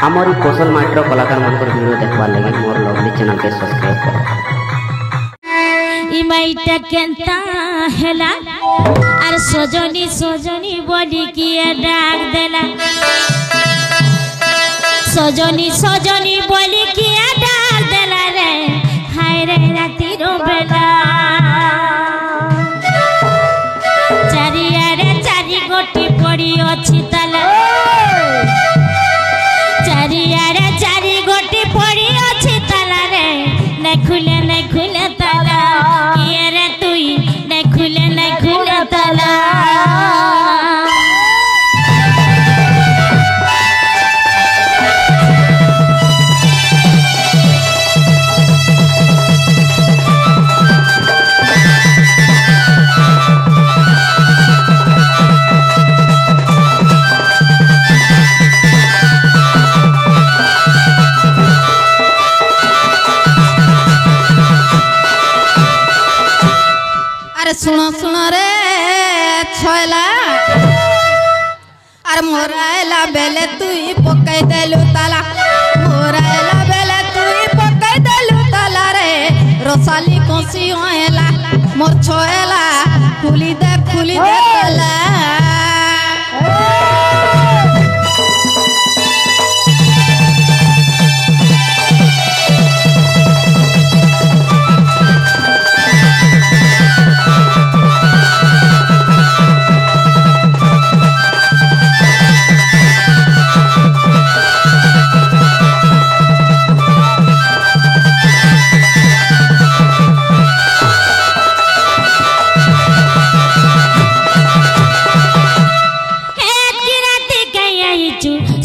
हमारी कौशल माइट्रो कलाकार मानकर वीडियो देखवार लगे मोर लवली चैनल के सब्सक्राइब करो। इमाइटा केंता हेला और सजनी सजनी बॉडी किए डाक देला सजनी सजनी बॉडी किए डाक देला रे हाय रे राती रो बेला चारियारे चारि गोटी पड़ी अछि ताला चारियारे चारि गोटी पड़ी अछि ताला रे न खुले ताला ये रे तुई न खुले ताला सुनो सुनो रे छोला अरे मोरायला बेले तुई पकाई देलु ताला मोरायला बेले तुई पकाई देलु ताला रे रोसाली कोसी होएला मोर छोला खुली दे ताला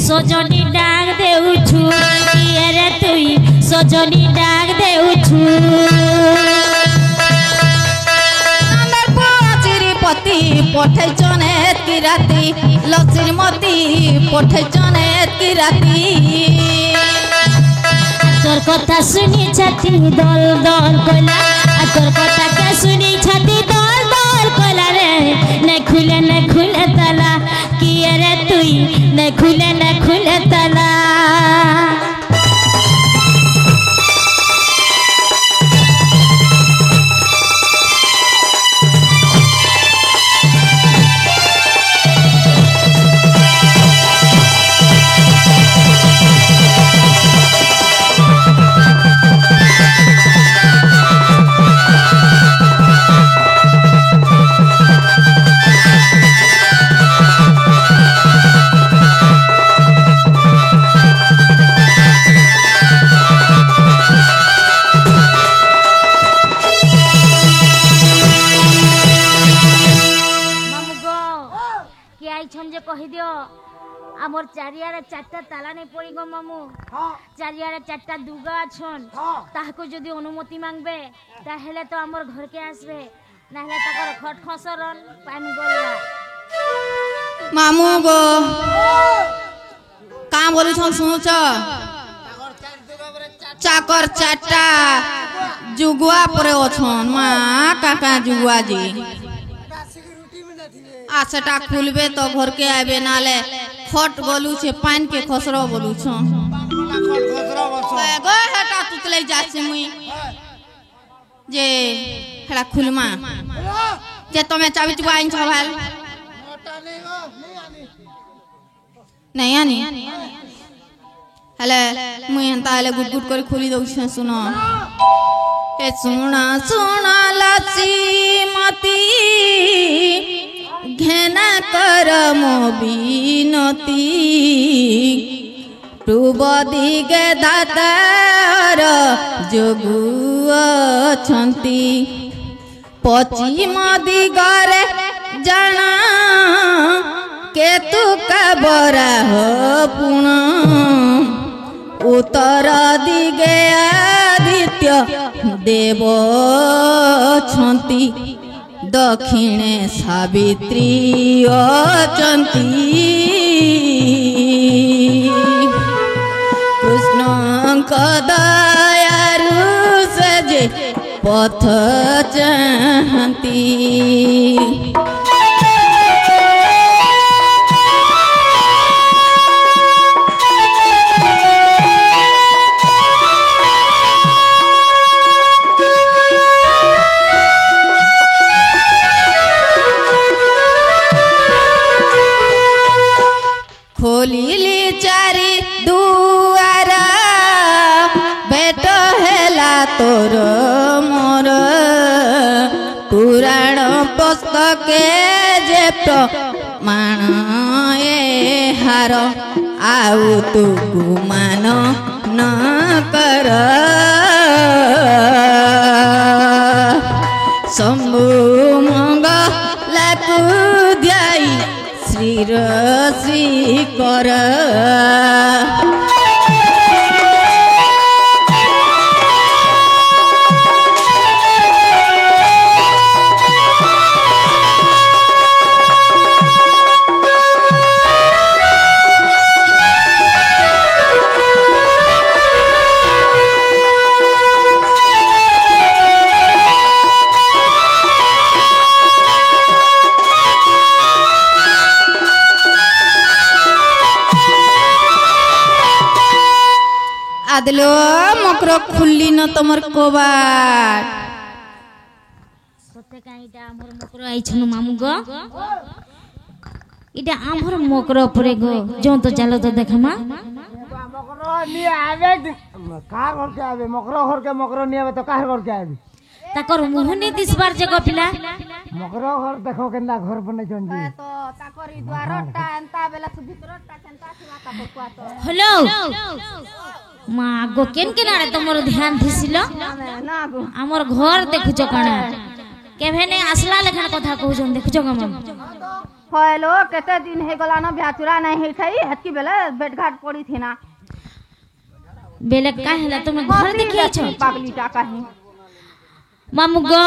सजनी डाक देउछु ये रे तुई सजनी डाक देउछु नंदर पोचिरी पति पठै जने की राती लक्ष्मी मती पठै जने की राती तोर कथा सुनी छाती दल दल कला तोर कथा के सुनी छाती दल दल कला रे न खुले ताला कि रे तुई न खुले ताला कही दियो आमर चारियारे चारटा ताला नहीं पड़ी गो मामू चारियारे चारटा दुगा अछन ताहाको जदी अनुमति मांगबे ताहेले तो आमर घर के आसबे नाहले ताकर खट खसरन पानी गलवा मामू गो का बोलु छन सुनुच चाकर चारटा जुगुआ परे अछन मा काका जुगुआ जी आछटा खुलबे तो घर के आबे नाले खट बोलू छे पान के खसरो बोलू छ गो हेटा तुतले जाछे मुई जे हेला खुलमा जे तमे चाबी चुबाइन छ भाल नहीं आनी हेले मुई हंता हेले गुट गुट कर खुली दउ छ सुनो ए सुना सुना लाची मती घेना कर मोबिनती पूर्व दिगे दातार जोगु अछंती पश्चिम दिगरे जाना केतु का बरा हो पुण उत्तर दिगे आदित्य देव छंती दक्षिणे सावित्री अचंती कृष्ण दयारु सजे पथ चाहती खोलिली चारि दुआर भेट हेला तोर मोर पुराण पुस्तके जे प्रमाण ए हार आउ तू गुमान न कर शंभु मंगलाकु ध्याई श्रीर श्री कर आदलो मकर खुल्ली न तमर कोबार सत्य का इटा आमर मकर आइछन मामू गो इटा आमर मकर परे गो जो तो चलो तो देखमा मकर नि आवे कार घर के आवे मकर नि आवे तो कार घर के आवे ताकर मुहनी दिसबार जगह पिला मकर घर देखो केना घर बनै छन जी तो ताकरी द्वारटा एंता बेला सु भितरटा केनता छिवा का बकुआ तो हेलो माँ गो केन केनारे तमर ध्यान थिसिलो ना गो हमर घर देखुछ कणा केभे ने असला लेखन कथा कहउछन देखुछ ग माम हेलो केते दिन हे गला न भ्याचुरा नै हे थई हतकी बेला बेटघाट पड़ी थी ना बेले का हला तुम घर देखिए छ पागली टाका है मामू गो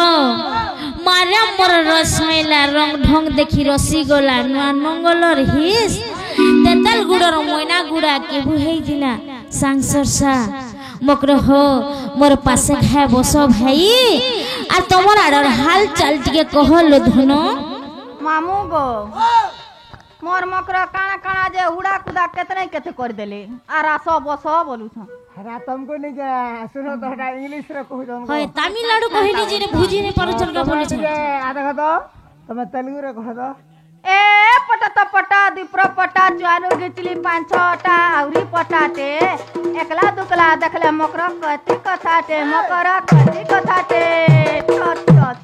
मारा मोर रसमेला रंग ढंग देखि रसी गला नुआ मंगलर हिस तेतल गुडर मोइना गुडा के बुहेई दिला सांसरसा मकर हो मोर पासे खाए बस भाई आ तमर आडर हाल चाल टिके कहलो धनो मामू गो मोर मकर काना काना जे उड़ा कुदा केतने केते कर देले आरा सब बोलू छ हरा तुमको नहीं के सुनो तो हटा इंग्लिश रे कहू जन होय तमिलनाडु कहली जे भुजी ने परचल का बोले छ आधा कह तुम तेलुगु रे कह दो ए पटा पटा दिप्र पटा चारो गिचली पांच छटा आउरी पटाटे एकला दुकला देखले मकर कति कथाटे मकर कति कथाटे छट छट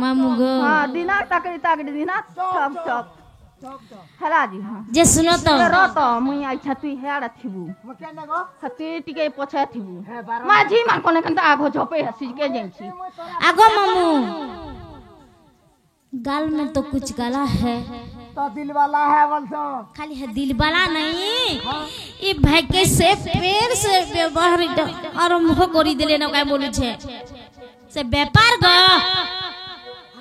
मामू गो हां दिना तकड़ी दिना सब सब हला जी हां जे सुनो तो रो तो मुई आई छतुई हेड़ा थिबु मके न गो हती टिके पछे थिबु माझी मान कोने कनता आगो झोपे हसी के जेंची आगो मामू गाल में तो कुछ गला है तो दिल वाला है बोलसो खाली है दिल वाला नहीं ये भाग्य से पैर से व्यवहार आरंभ करी देले न काय बोलू छे से व्यापार ग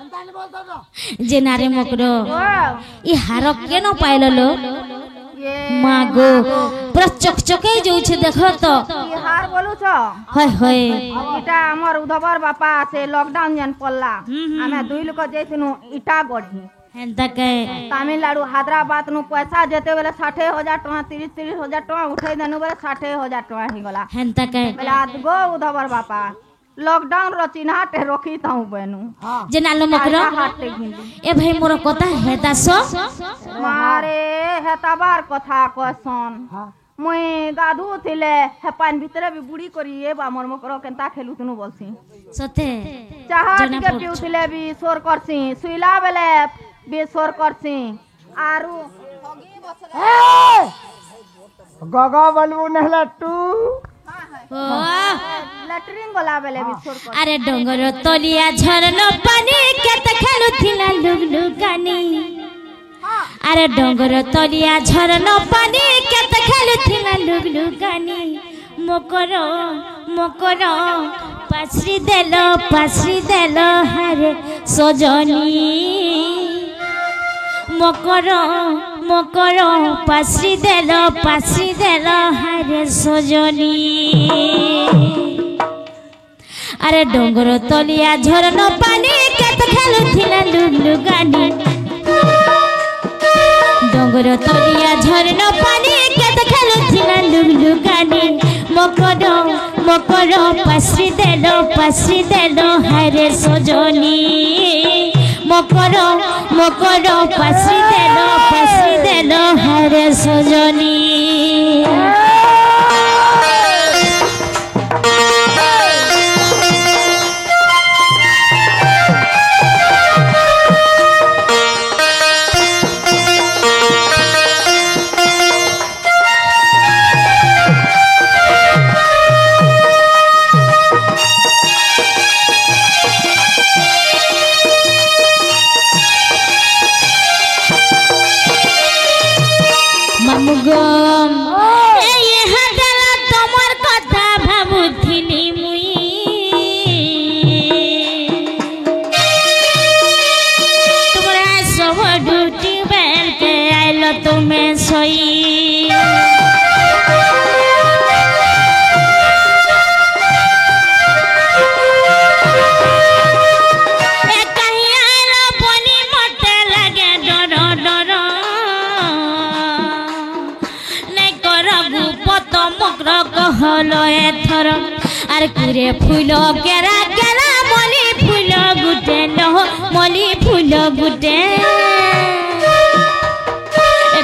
अंतान बोल दो जे नारे मकरो ई हार केनो पाइलो लो मागो पूरा चकचके जाउ छे देखो तो ई हार बोलू छ होय होय इटा हमर उधबर बापा से लॉकडाउन जन पल्ला हमें दुई लोग जैसनु इटा गढ़ी हेंता के तमिलनाडु हैदराबाद नु पैसा जेते बेले 60,000 टका 30,000 टका उठाई देनु बेले 60,000 टका ही गला हेंता के बेला गो उधबर बापा लॉकडाउन रो चिन्हाटे रखी ताऊ बेनु जे नालो मकरो हाटे घिंदी ए भाई मोर कथा हेता सो मारे हेताबार कथा कहसन मुई गाधु थिले हे पान भितरे भी बुड़ी करी ए बा मोर मकरो केनता खेलु तनु बोलसी सते चाहा के पिउ थिले भी शोर करसी सुइला बेले भी शोर करसी आरु होगी बसले गगा बलबू नहला टू लैट्रिन गला बेले भी शोर कर अरे डोंगर तलिया झरनो पानी केत खेलु थिला लुगलुगानी अरे डोंगर तलिया झरनो पानी केत खेलु थिला लुगलुगानी मकर मकर पाछरी देलो हरे सजनी मकर मकर पाछरी देलो हरे सजनी अरे डोंगर तलिया झरनो पानी केत खेलु थिला लुगलुगानी डोंगर तलिया झरनो पानी केत खेलु थिला लुगलुगानी मकर मकर पाछरी देलो हरे सजनी मकर मकर पाछरी देलो हरे सजनी कुरे फूल केरा केरा मली फूल गुटे लह मली फूल गुटे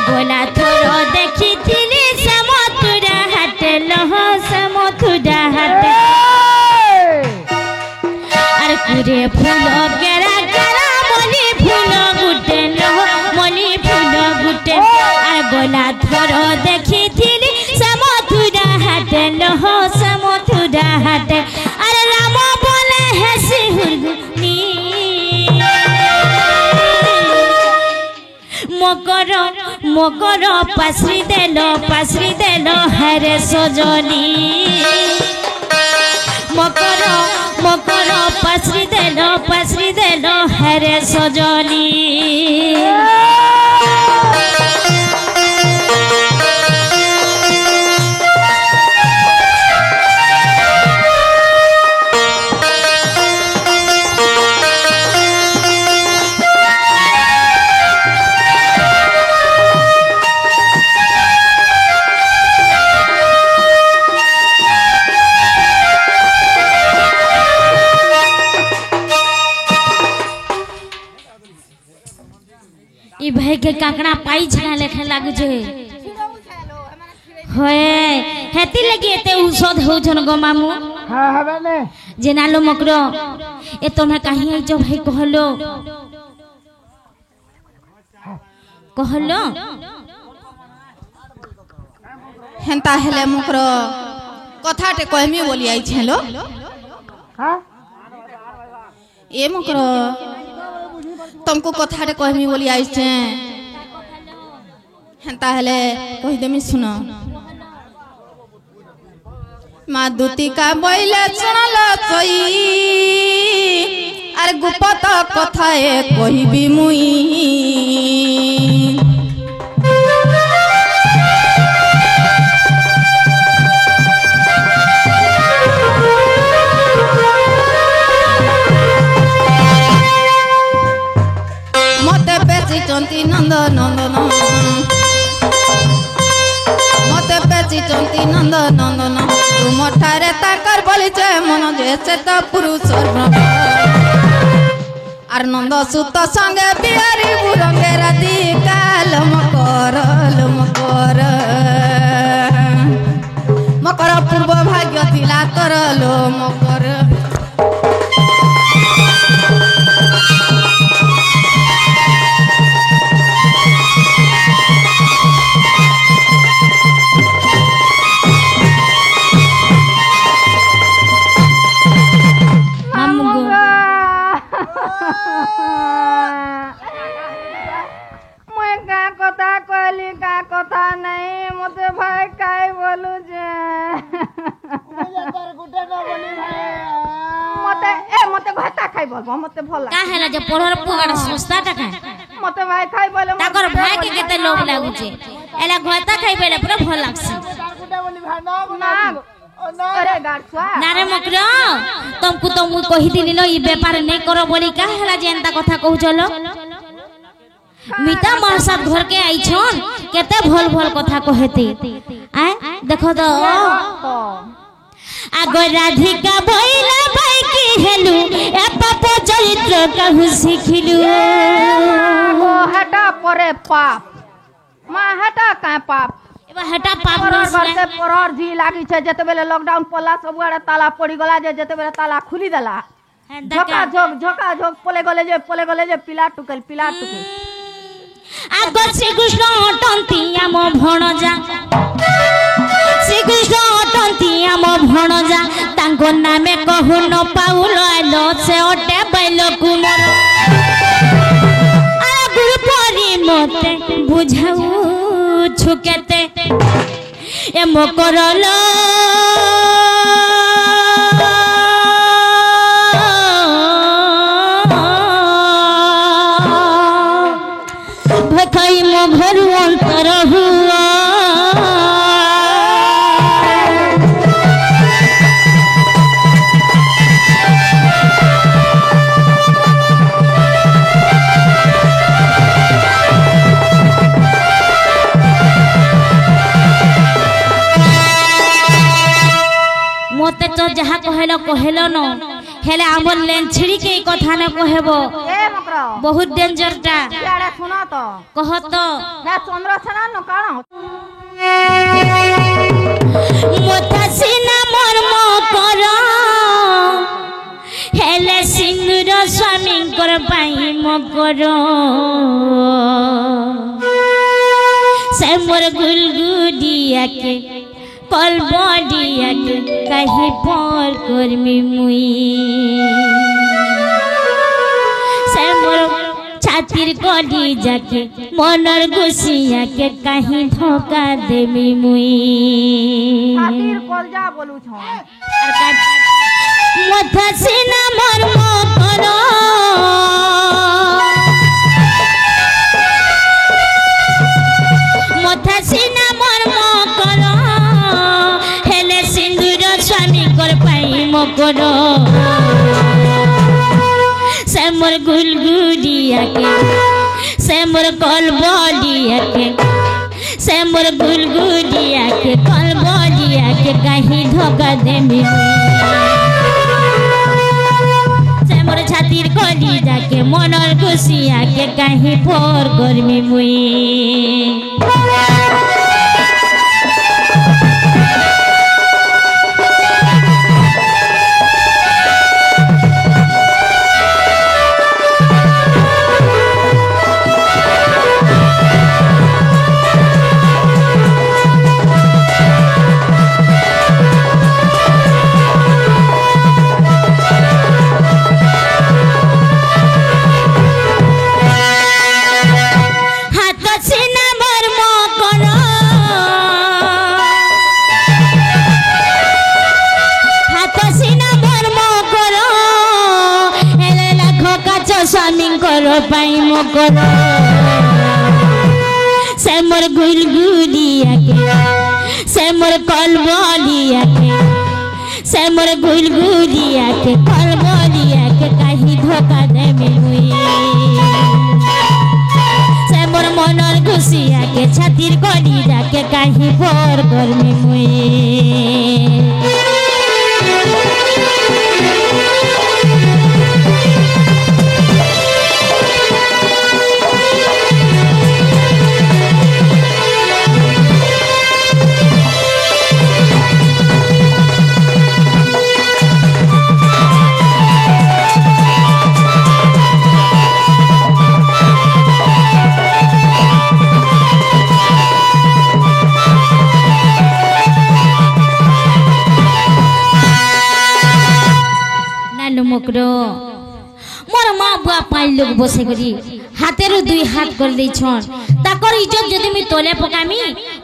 गोला थोर देखी थिली से मथुरा हाटे लह से मथुरा हाटे अरे कुरे फूल केरा केरा मली फूल गुटे लह मली फूल गुटे अरे गोला थोर देखी थिली से मथुरा हाटे लह से मथुरा हाटे अरे राम बोले है सिहुरनी मकर मकर पासरी देलो हरे सजनी मकर मकर पासरी देलो हरे सजनी भाई के काकड़ा पाई छना लेखे लागु जे होए हेती लगी एते औषध हो जन गो मामू हां हबे ने जे नालो मकरो ए तमे काहे जो भाई कहलो हेंता हेले मकरो कथाटे कहमी बोली आई छेलो हां ए मकरो तुमको कथाटे कहमी बोली आई छे हेंता हेले कहि देमी सुनो मा दुती का बोइले सुनल चई अरे गुपत कथाए कहिबी मुई चंती नंद नंदन मते पेची चंती नंद नंदन तुम ठारे ताकर बोलिचे मन जेसे त पुरुष आर नंद सुत संगे बिहारी बुरंगे राती काल मकर मकर पूर्व भाग्य थिला तोर लो मकर मते भला का हैला जे पढ़र पुगाड़ सस्ता टका मते भाई खाई बोले ताकर भाई के केते लोभ लागु छे एला घोता खाई बेले पूरा भल लागसी ना अरे गाछवा ना रे मकरो तुमको तो मु कहि दिनी न ई व्यापार नै करो बोली का हैला जे एंता कथा कहू चलो मीता मारसात घर के आई छन केते भल भल कथा कहेती आ देखो तो आगो राधिका भइला भाई की हेलु ए पाप चरित्र कहू सिखिलु हटा परे पाप माँ हटा का पाप एबा हटा पाप परर नसले बरसे परर जी लागी छे जते बेले लॉकडाउन पड़ला सब आड़े ताला पड़ी गला जे जते बेले ताला खुली देला झोका झोक पले गले जे पिला टुकेल आग श्रीकृष्ण अटंती आम भणजा श्रीकृष्ण अटंती आम भणजा तांको नामे कहु न पाउल आलो से अटे बैल कुमर आगुर परी मते बुझाऊ छुकेते ए मकरल भखाई मो घरु अंतर हुआ मोते तो जहा कहलो न हेले हमर लेंछड़ी के कथा न कहबो ए मकरा बहुत डेंजर टा यारे सुनो तो कह तो ना चंद्रसेना न काण मोता सिना मर्म कर हेले सिंदूर स्वामी कर पाई मकर से मोर गुलगुडिया के कल बडिया के कहीं पर कर्मी मुई से मोर छातिर कली जाके मनर गुसिया के कहीं धोखा देमी मुई खातिर कलजा बोलू छ मथा सिना मर्म करो मथा सिना मर्म करो हेले सिंदूर स्वामी कर पाई मकर से मोर गुलगुडिया के से मोर कलबडिया के से मोर गुलगुडिया के कलबडिया के कहीं धोखा देमी से मोर छातिर कली जाके मनर गुसिया के कहीं फोर गर्मी मुई पाई मकर से मोर गुलगुलिया के से मोर कलबलिया के से मोर गुलगुलिया के कलबलिया के कहीं धोखा देमी मुई से मोर मनर घुसिया के छातिर कली जाके कहीं भोर गर्मी मुई मकरो मोर माँ बुआ पाई लोग बसे करी हाथेर दुई हाथ कर दे छन ताकर इज्जत जदि मी तोले पकामी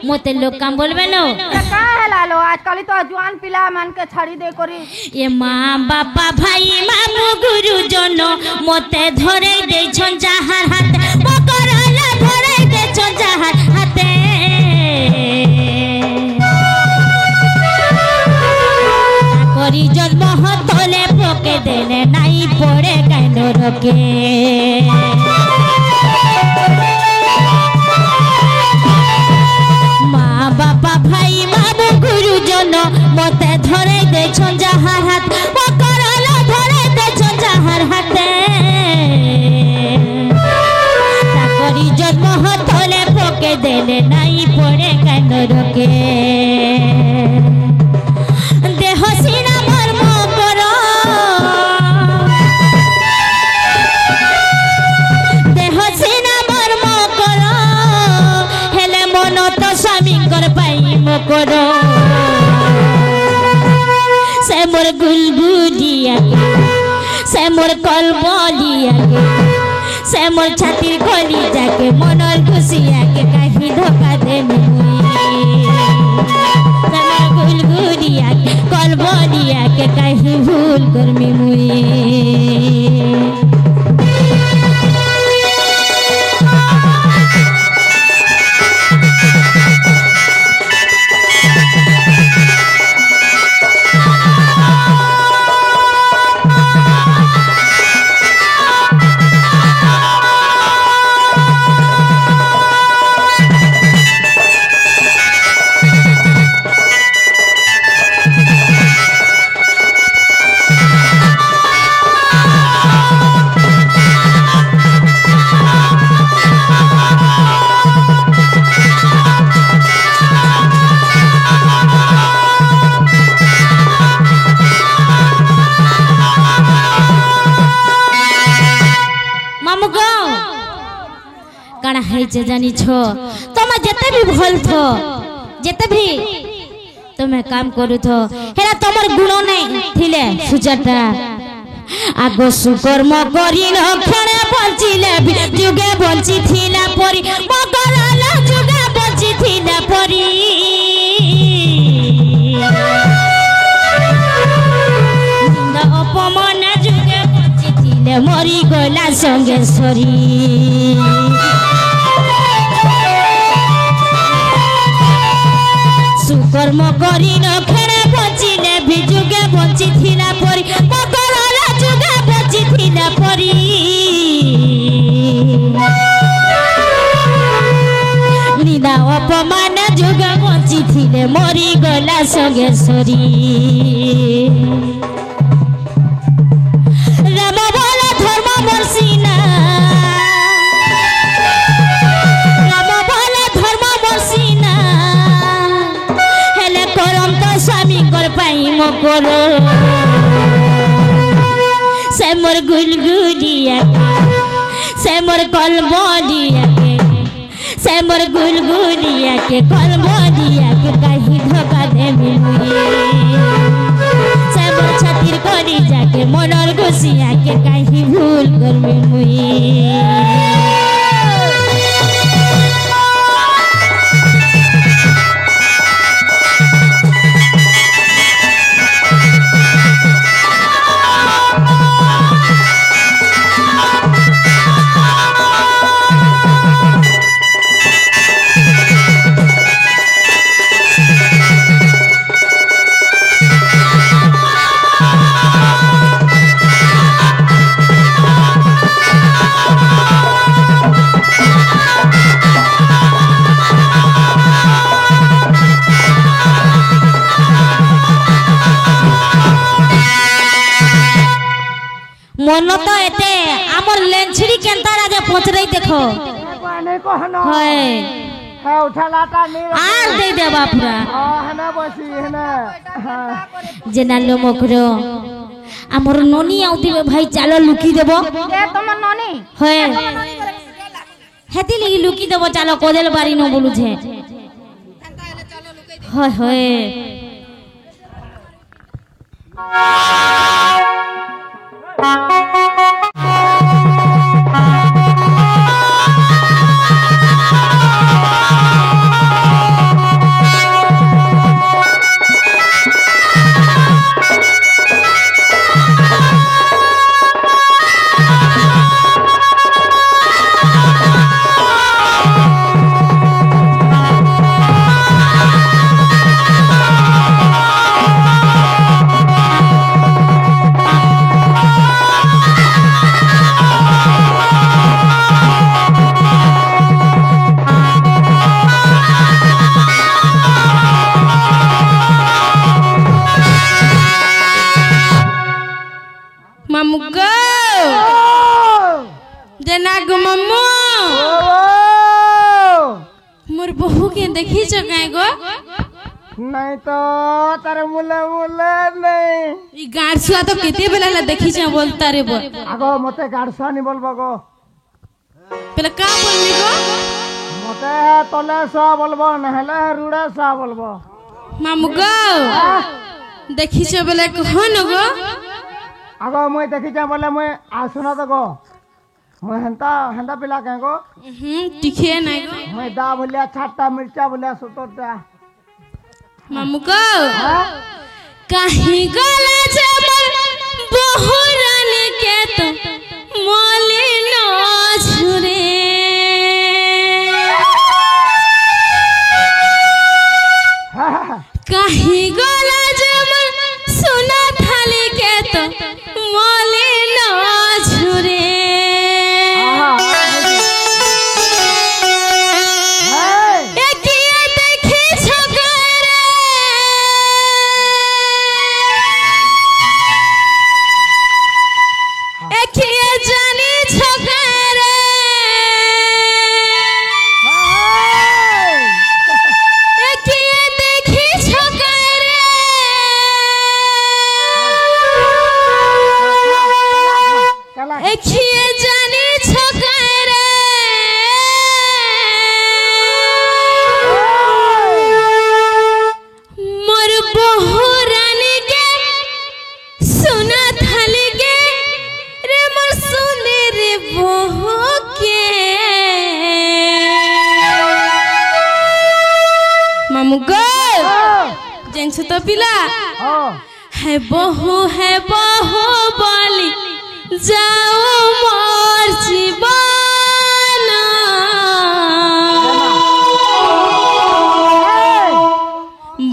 मोते लोग काम बोलबे नो का हला लो आजकल तो जवान पिला मान के छाड़ी दे करी ए माँ बापा भाई मामू गुरुजन मोते धरे दे छन जाहार हाथ मकरला धरे दे छन जाहार हाथे ताकर इज्जत महतले पके देले नाई पड़े कानो रके माँ बापा भाई मामू गुरुजन मते धरे दे छन जाहार हाथ मकरला धरे दे छन जाहार हाथे ताकर इज्जत महतले पके दे দেলে নাই পড়ে কেন রোকে দেহ সিনা মর্ম কর দেহ সিনা মর্ম কর হেলে মন তো স্বামীঙ্কর পাই মকর সে মোর গুলগুলিয়াকে সে মোর কলবলিয়াকে সে মোর ছাতির কলি যাকে মনর খুশিয়াকে কাহি ধোকা দেমি মুই সে মোর গুলগুলিয়াকে কলবলিয়াকে কাহি ভুল করমি মুই কাଣା হয়েছে জানিছ তোমা যেতে ভি ভাল থ যেতে ভি তুমি কাম করুথ হেরা তোমার গুণ নাই থিলে সুজাটা আগ সুকর্ম করিল ক্ষণে বঞ্চিলে যুগে বঞ্চি থিলা পরি মকরাল যুগে বঞ্চি থিলা পরি নিন্দা অপমান যুগে বঞ্চি থিলে মরি গলা সঙ্গে সরি সুকর্ম করিল ক্ষণে বঞ্চিলে যুগে বঞ্চি থিলা পরি মকরাল যুগে বঞ্চি থিলা পরি নিন্দা অপমান যুগে বঞ্চি থিলে মরি গলা সঙ্গে সরি রাম বল ধর্ম বর্ষিনা রাম বল ধর্ম বর্ষিনা হেলে করম তো স্বামীঙ্কর পাই মকর সে মোর গুলগুলিয়াকে সে মোর কলবলিয়াকে সে মোর গুলগুলিয়াকে কলবলিয়াকে কাহি ধোকা দেমি মুই সে মোর ছাতির কলি যাকে মনর খুশিয়াকে কাহি ভুল করমি মুই মন তো এতে আমার লেঞ্ছড়ি কেনতা রাজা পচরাই দেখো नहीं को हनो হয় है उठा लाटा नहीं আর দে দে বাপুরা है ना बसी है ना যে নালো মকর আমার ননি আউতিবে ভাই চালো লুকি দেব এ তোমার ননি হয় হেতি লাগি লুকি দেব চালো কোদেল বাড়ি ন বলুছে হয় হয় मोर बहू के देखी जगह गो नहीं तो तारे मुले मुले नहीं ई गाड़सुआ तो केते बेला ला देखी छ बोलता रे बो आगो मते गाड़सा नहीं बोलबो गो पहले का बोलली गो मते तले सा बोलबो नहले रुड़े सा बोलबो मामू गो देखी छ बेला कहन गो आगो मैं देखी जा बोले मैं आ सुना तो गो मैं हंता हंता पिला के गो दिखे नहीं गो मैं दा बोलिया छाटा मिर्चा बोलिया सुतोटा मामू गो कहीं गला जमल बहुरन के तो मोली न झुरे कहीं गला जमल सोना थाली के तो मोली न झुरे तो पिला है बहू बोली जाओ मोर जीवन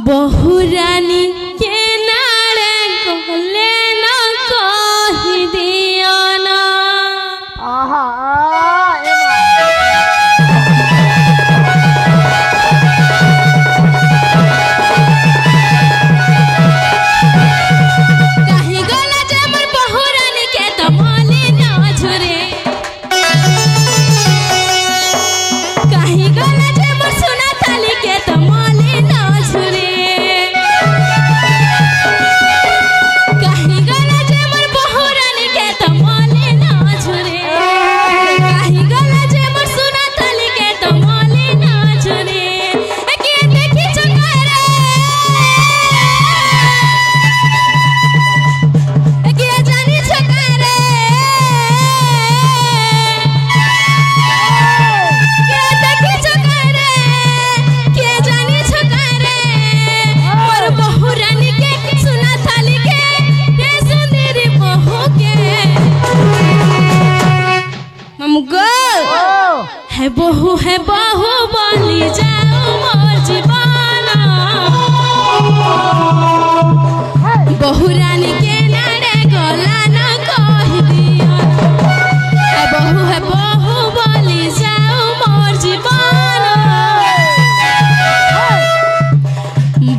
बहु रानी के नारे कहले न कही दियो ना है बहू बोली जाओ मोर जीवन बहु रानी के नारे गला न कही दियो है बहू बोली जाओ मोर जीवन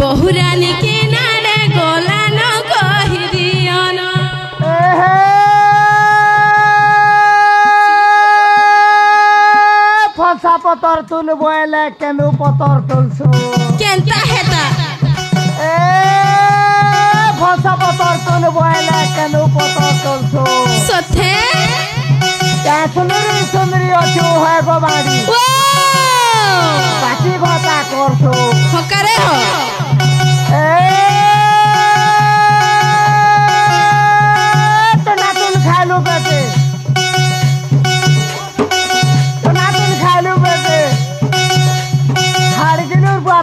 बहु रानी के नारे गला न कही दियो ना फसा पतर तुल बोले केनु पतर तुलसु केनता हेता फसा पतर तुल बोले केनु पतर तुलसु सथे क्या सुंदरी सुंदरी अछु है गो बाड़ी ओ पाटी घटा करसु हकारे हो तो नातुन खालू बेटे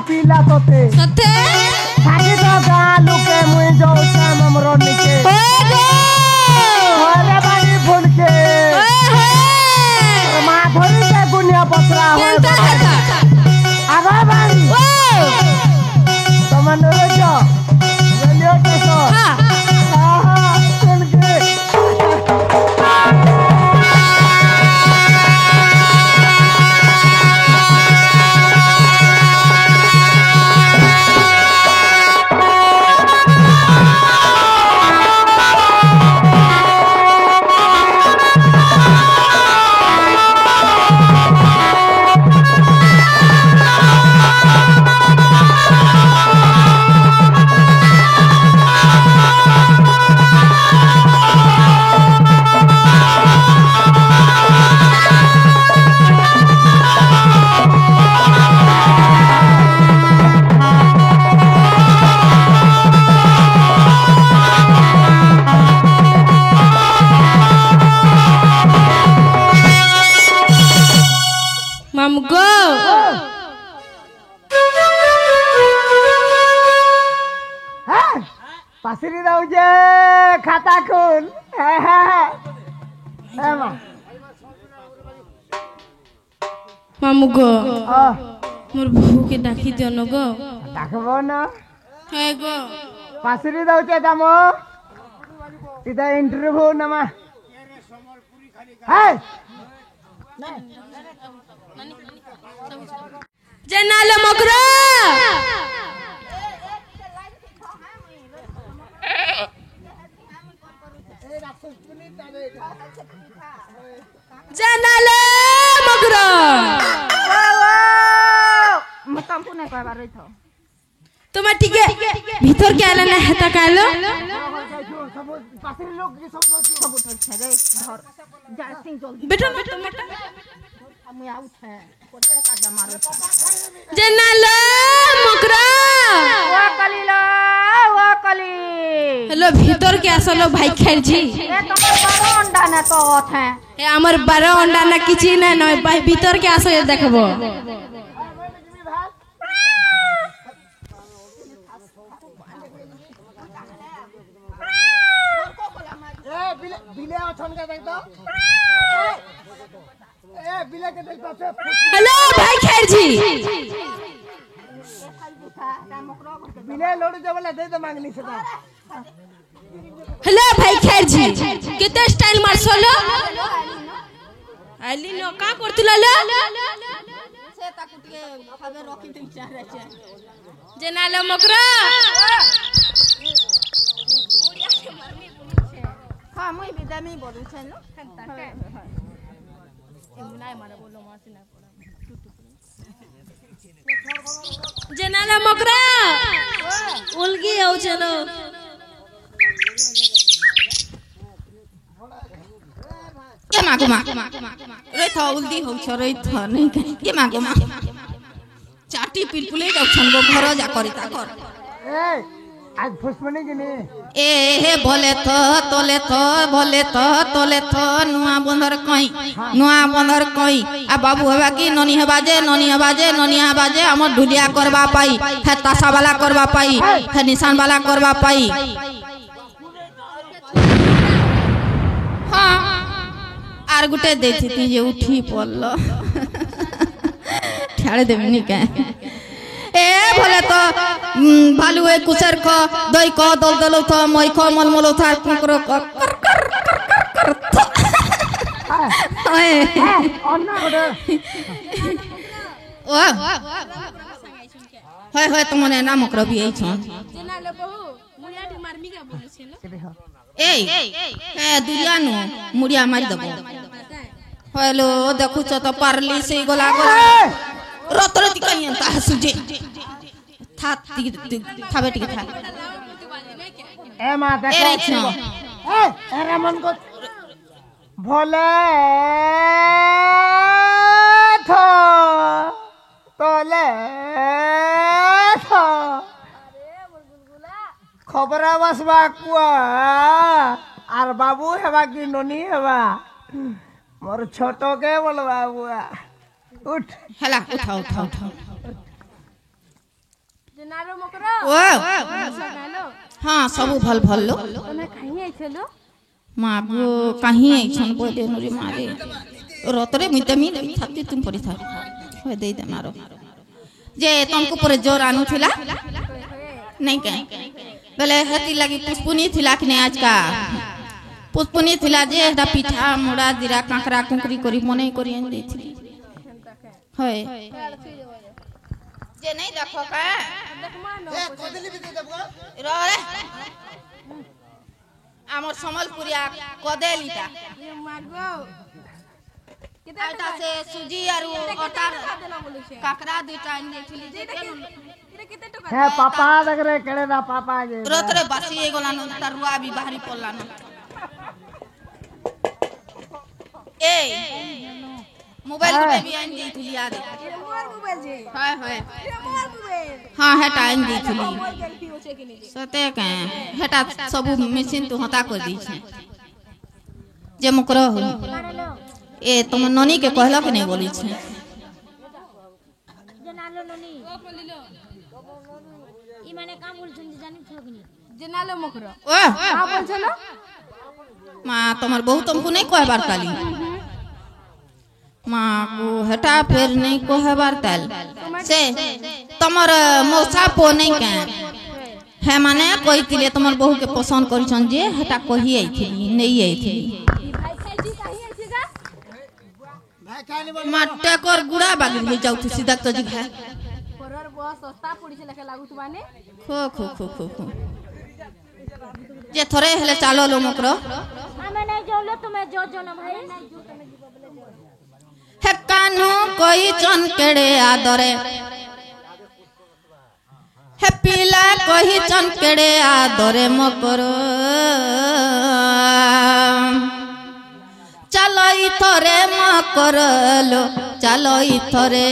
पीला तोते सते थाकी तो गालू के मुई जोसा ममरो नीचे ओगो अरे बाड़ी फूल के माधुरी के गुनिया पसरा होए केनता हेता आगा बाड़ी ओ तो मन रे जो रेलियो के सो हां सुन के পাশরি দাও যে খাতা খুল হ্যাঁ হ্যাঁ হ্যাঁ মা মামু গো ও মোর বউকে ডাকি দিও ন গো ডাকবো না হ্যাঁ গো পাশরি দাও যে দামো এটা ইন্টারভিউ না মা হ্যাঁ জেনালো মকরা জেনালো মকরা তোমার টিকে ভিতর কে আলে না হেতা কালো পাশরি লোক কি সব বেটা জেনালো মকরা हेलो भीतर के আসলো ভাই খাইছি এ আমার 12 अंडा না কিছু না নয় ভাই ভিতর के আসো দেখবো বিলে অছন কে দেখ তো এ বিলে কে দেখ তো हेलो भाई खाइছি বিলে লড়ু যে বলে দে তো মাংনি সেটা हेलो भाई खाइছি কেতে স্টাইল মারছলো আইলি ন কা করতিলা লো সে তাকু টিকে ভাবে রকি দিন চারাছে জেনালো মকরা হ্যাঁ মুই বিদামি বলছেন জেনালো মকরা উলগি আও চলো কে মাগো মা রে থ উলদি হউ ছরে থ নাই কে মাগো মা চাটি পিলপুলে যাচ্ছন গো ঘর যা করি তা কর এ আজ ফুসমনি কিনি এ হে বলে তো তোলে তো বলে তো তোলে তো নুয়া বন্ধর কই आ बाबू हेबा की ननी हेबा जे ननी हेबा जे हमर ढुलिया करबा पाई है तासा वाला करबा पाई है निशान वाला करबा पाई हां आर गुटे देथि ती जे उठी पड़लो ठाड़े देबनी के ए भले तो भालू ए कुसर को दई को दल दल तो मई को मल मल थार कुकरो कर ओए अन्ना गोटे ओ होय होय तुमने नाम करबी ए छन জেনালো বহু মুড়িয়াটি মারমি কা বলছিল ए ए दुरियानु मुड़िया मार दबो हेलो देखु छ तो पारली से गोला गोला रतरे तिकाई ता सुजे था थाबे टिके था ए मा ए देखो रे छ ए रमन को भोले थो तोले थो खबरा बसबा कुआ आर बाबू हेबा की ननी हेबा मोर छोटो के बोलबा बुआ उठ हला उठा उठा उठा জেনালো মকরা ओ জেনালো हां सब भल भल लो তুমি খাই আইছলো मागो कहीं छन बोले नरे मारे रतरे मिते मी छाती तुम परी था होय दे दे मारो जे तुमको पर जोर आनु थिला नहीं के बेले हेती लगी पुष्पुनी थिला कि आज का पुष्पुनी थिला जे दा पिठा मुड़ा जीरा काकरा कुंकरी करी मने करी आन देथि होय जे नहीं देखो का ए कोदली भी दे देबो रो रे आमर समलपुरिया कदेलीटा মাগো आटा से सुजी आरु अटार काकरा दुटा आन देथिली जे केन हे पापा देख रे केड़े ना पापा जे रोतरे बासी एगोला न तरुआ भी बाहरी पड़ला न ए मोबाइल गुटे भी आन देथिली आ दे हाय हाय हां हेटा आन देथिली सते के हेटा सब मशीन तो हता कर दी छे जे मुकरो हो ए तुम ननी के कहला के नहीं बोली छे জেনালো ননি ই মানে কাম বলছেন জানি ঠকনি জেনালো মুখর ओ কা বলছলো माँ तुम्हार बहु तुमको नहीं कहबार ताली माँ को हटा फिर नहीं कहबार ताल से तुम्हार मौसा पो नहीं कह है माने कोई तिले तुम्हार बहु के पसंद करी छन जे हटा कही आई थी नहीं आई थी ভাই খাইছি কাহি আছে গা माटे कर गुड़ा बागी हो जाऊ थी सीधा तो जी है পরর বস সস্তা পড়িছে লেখা লাগুত মানে खो खो खो खो खो जे थोड़े हेले चालो लो मकरो আমি নাই যাওলো তুমি जो जो ना भाई है कानू कोई चन केड़े आदरे है पीला कोई चन केड़े आदरे मकरो चलो इथरे मकरलो चलो इथरे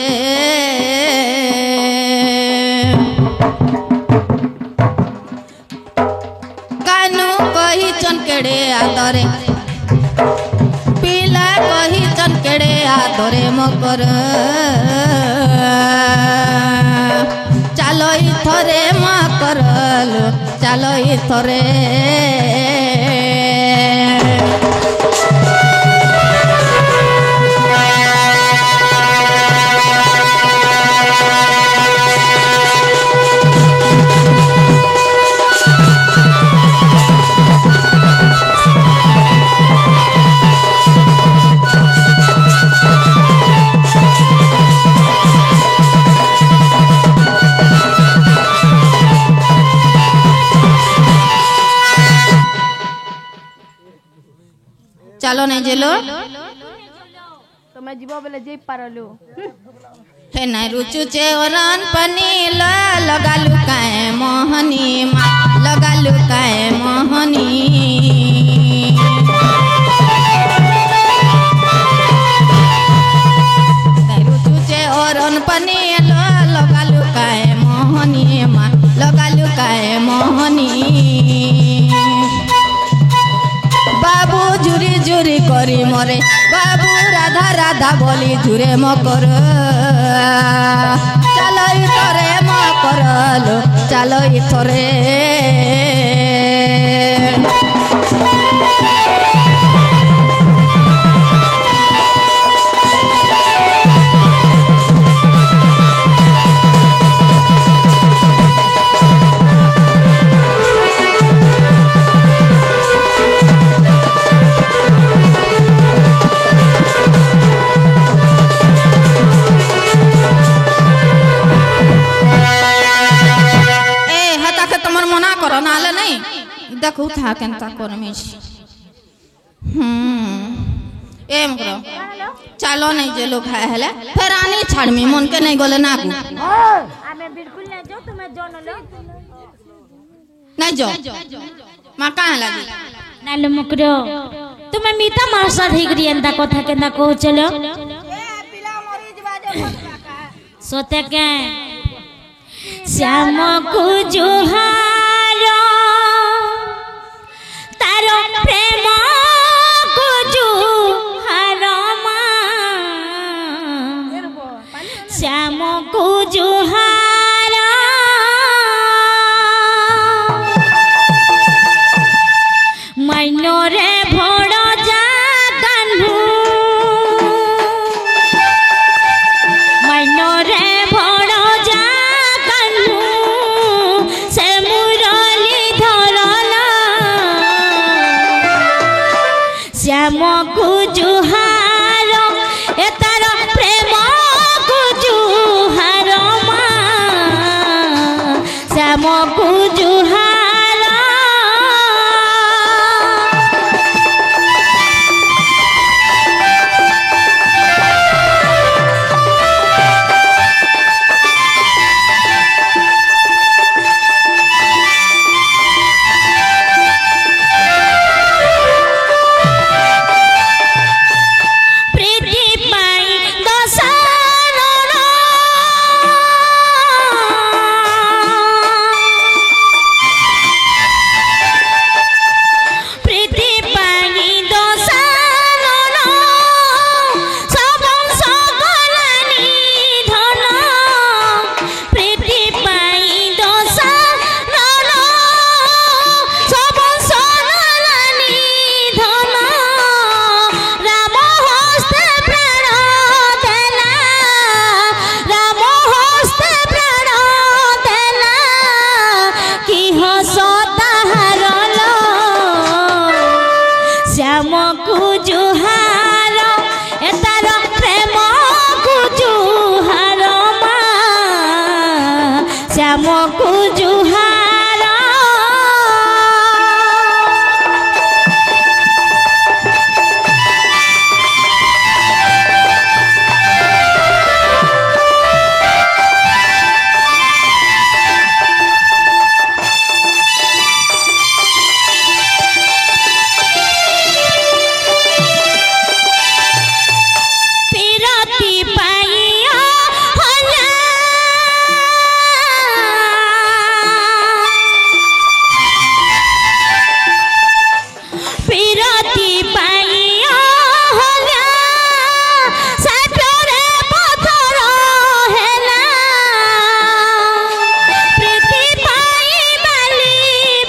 कानू कोई चन केड़े आदरे पीला कही चनकेड़े आदरे मकर चालो इथरे मकर चालो इथरे चलो नहीं जेलो তুমি জীব বলে যেই পারলো हे नहीं रुचु चेवरन पनी लगालू काए मोहनी माँ लगालू काए मोहनी रुचु चेवरन पनी लगालू काए मोहनी माँ लगालू काए मोहनी बाबू झुरी झुरी करी मरे बाबू राधा राधा बोली झुरे मकर चलो इथरे मकर लो चलो इथरे नाले नहीं देखो था केनता करमिस एम करो चलो नहीं जे लोग है हेले फिर आनी छाड़मी मन के नहीं गोले ना को আমি बिल्कुल नहीं जो तुम्हें जो नलो नहीं जो मां कहां लगी नालो मुकरो तुम्हें मीता मासा धिगरी अंदा कथा केंदा को चलो सोते के श्याम को जुहारो तारो प्रेम को जुहारो श्याम को जुहारो मैनो रे भोड़ जा कान्हू मैनो रे भोड़ जा कान्हू से मुरली धरला श्याम को जुहारो ए तार प्रेम को जुहारो माँ श्याम को जुहारो শ্যামକୁ ଜୁହାର ପିରତି ପାଇଆ ହଲା ପିରତି ପାଇଆ ହଲା ସାଟରେ ପଥର ହେଲା ପ୍ରୀତି ପାଇ ବାଲି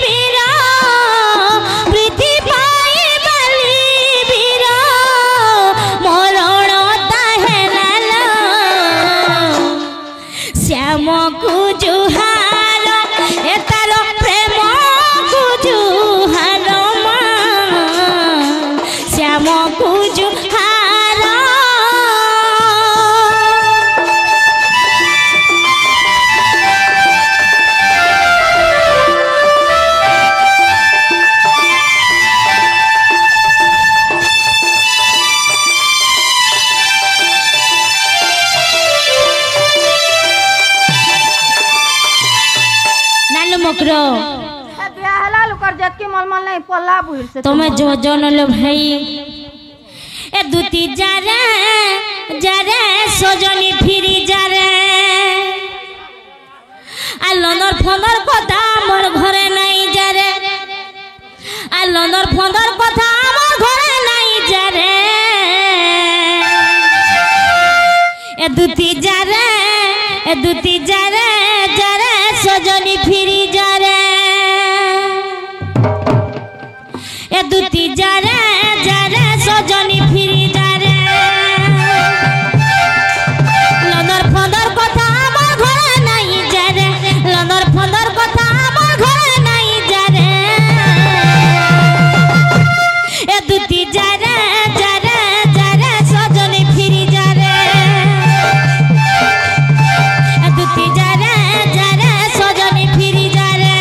ବୀର ପ୍ରୀତି ପାଇ ବାଲି ବୀର ମରଣ ତାହେଲା ଶ୍ୟାମକୁ ଜୁହାର ଏ ତାର ପ୍ରେମକୁ ଜୁହାର ମା ଶ୍ୟାମକୁ ଜୁହାର ନାଲୁ ମକର ଏ ବିয়া ହେଲା ଲୋକର ଯେତକି ମଲମଲ ନାହିଁ ପଲ୍ଲା ବୁହିର ସେ ତମେ ଯୋଜନ लो भाई ए दुती जारे जारे सजनी फिरी जारे आ লন্দর ফন্দর কথা আমার ঘরে নাই যারে आ লন্দর ফন্দর কথা আমার ঘরে নাই যারে এ দুতি যারে যারে সজনী ফিরি যারে এ দুতি যারে সজনী ফিরি যারে লন্দর ফন্দর কথা আমার ঘরে নাই যারে লন্দর ফন্দর কথা আমার ঘরে নাই যারে এ দুতি যারে সজনী ফিরি যারে এ দুতি যারে সজনী ফিরি যারে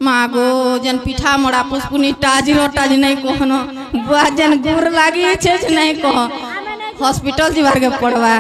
मागो जन पिठा मोड़ा पुष्पुनी टाजिरो टाज नहीं कहनो बुआ जन गुर लागी छे नहीं कह हॉस्पिटल जीवार के पड़वा